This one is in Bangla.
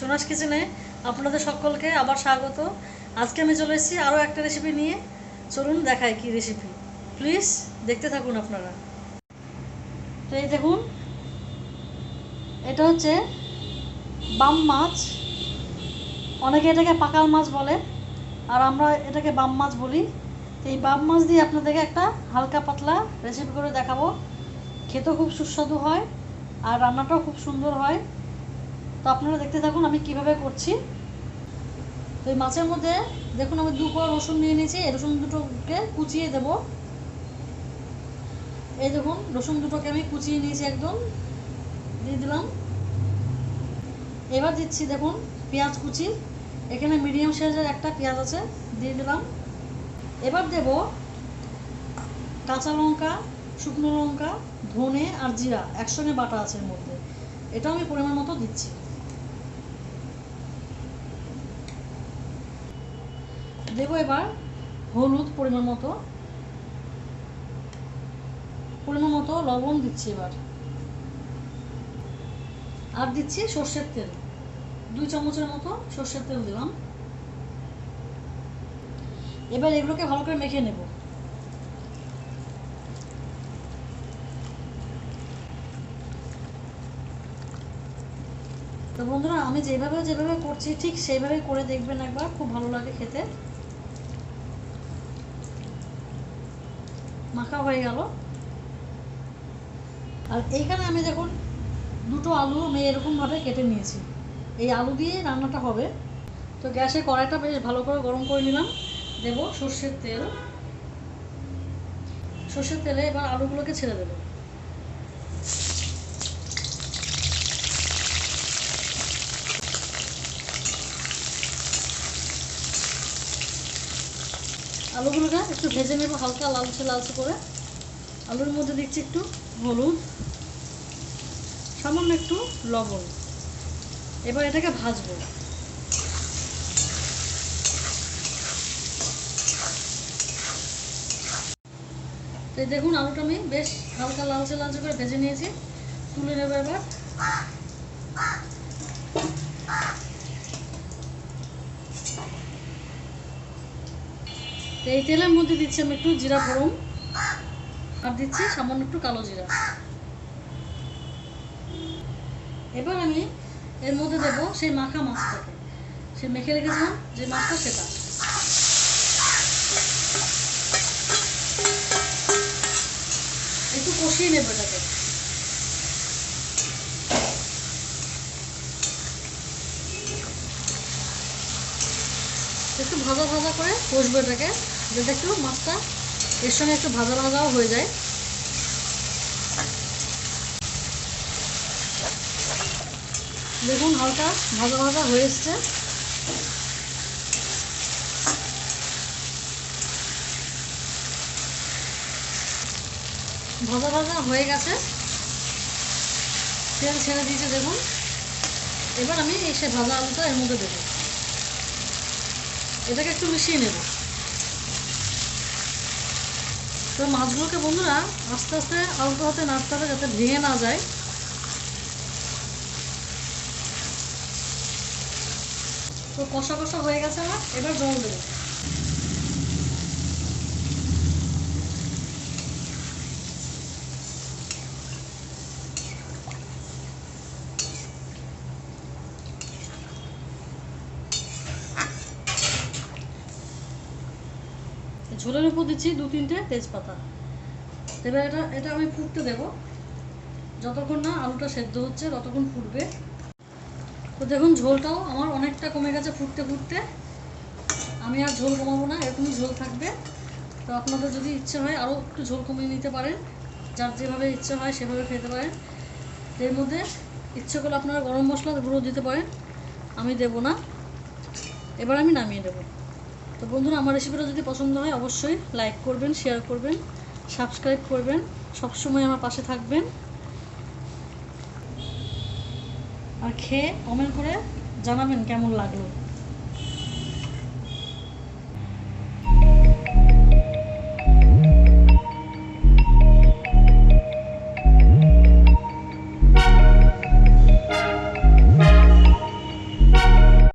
সোনাস কিচেনে আপনাদের সকলকে আবার স্বাগত। আজকে আমি চলে এসেছি আরও একটা রেসিপি নিয়ে। চলুন দেখাই কি রেসিপি, প্লিজ দেখতে থাকুন আপনারা। তো এই দেখুন, এটা হচ্ছে বাম মাছ, অনেকে এটাকে পাকাল মাছ বলে, আর আমরা এটাকে বাম মাছ বলি। তো এই বাম মাছ দিয়ে আপনাদেরকে একটা হালকা পাতলা রেসিপি করে দেখাবো। খেতেও খুব সুস্বাদু হয় আর রান্নাটাও খুব সুন্দর হয়। তো আপনারা দেখতে থাকুন আমি কিভাবে করছি। তো এই মাছের মধ্যে দেখুন আমি 2 কোয়া রসুন নিয়ে নিয়েছি। এই রসুন দুটোকে কুচিয়ে দেব। এই দেখুন রসুন দুটোকে আমি কুচিয়ে নিয়েছি, একদম দিয়ে দিলাম। এবার দিচ্ছি দেখুন পেঁয়াজ কুচি, এখানে মিডিয়াম সাইজের একটা পেঁয়াজ আছে, দিয়ে দিলাম। এবার দেব কাঁচা লঙ্কা, শুকনো লঙ্কা, ধনে আর জিরা একসঙ্গে বাটা আছে এর মধ্যে, এটাও আমি পরিমাণ মতো দিচ্ছি। দেব এবার হলুদ পরিমাণ মতো, লবণ দিচ্ছি এবার, আর দিচ্ছি সর্ষের তেল, 2 চামচের মতো সর্ষের তেল দিলাম। এবার এগুলোকে ভালো করে মেখে নেব। তো বন্ধুরা আমি যেভাবে করছি ঠিক সেইভাবে করে দেখবেন একবার, খুব ভালো লাগে খেতে। মাখা হয়ে গেল। আর এইখানে আমি দেখুন 2টো আলু আমি এরকমভাবে কেটে নিয়েছি, এই আলু দিয়ে রান্নাটা হবে। তো গ্যাসে কড়াইটা বেশ ভালো করে গরম করে নিলাম। দেব সর্ষের তেলে এবার আলুগুলোকে ছেড়ে দেব। আলুগুলোকে একটু ভেজে নেব হালকা লালচে করে। আলুর মধ্যে দিচ্ছি একটু হলুদ, সামান্য একটু লবণ। এবার এটাকে ভাজবো। তো দেখুন আলুটা আমি বেশ হালকা লালচে করে ভেজে নিয়েছি, তুলে নেব এবার। তো এই তেলের মধ্যে দিচ্ছি আমি একটু জিরা ফোড়ন, আর দিচ্ছি সামান্য একটু কালো জিরা। এবার আমি এর মধ্যে দেবো সেই মাখা মাছটাকে, সে মেখে রেখেছিলাম যে মাছটা, সেটা একটু কষিয়ে নেব। এটাকে একটু ভাজা করে কষবো এটাকে, যাতে একটু মাছটা এর সঙ্গে একটু ভাজাও হয়ে যায়। দেখুন হালকা ভাজা হয়ে এসছে। ভাজা হয়ে গেছে, তেল ছেড়ে দিয়েছে দেখুন। এবার আমি এই সে ভাজা আলুটা এর মধ্যে দেবো, এটাকে একটু মিশিয়ে নেব। তো মাছগুলোকে বন্ধুরা আস্তে আস্তে হাতে নাড়তে হবে যাতে ভেঙে না যায়। তো কষা হয়ে গেছে আমার, এবার জল দেবো। ঝোলের উপর দিচ্ছি 2-3টে তেজপাতা। এবার এটা আমি ফুটতে দেব, যতক্ষণ না আলুটা সেদ্ধ হচ্ছে ততক্ষণ ফুটবে। তো দেখুন ঝোলটাও আমার অনেকটা কমে গেছে ফুটতে। আমি আর ঝোল কমাবো না, এরকমই ঝোল থাকবে। তো আপনাদের যদি ইচ্ছে হয় আরও একটু ঝোল কমিয়ে নিতে পারেন, যার যেভাবে ইচ্ছে হয় সেভাবে খেতে পারেন। এর মধ্যে ইচ্ছে করলে আপনারা গরম মশলা গুঁড়ো দিতে পারেন, আমি দেব না। এবার আমি নামিয়ে দেবো। তো বন্ধুরা আমার রেসিপিটা যদি পছন্দ হয় অবশ্যই লাইক করবেন, শেয়ার করবেন, সাবস্ক্রাইব করবেন, সবসময় আমার পাশে থাকবেন। আর খেয়ে কমেন্ট করে জানাবেন কেমন লাগলো।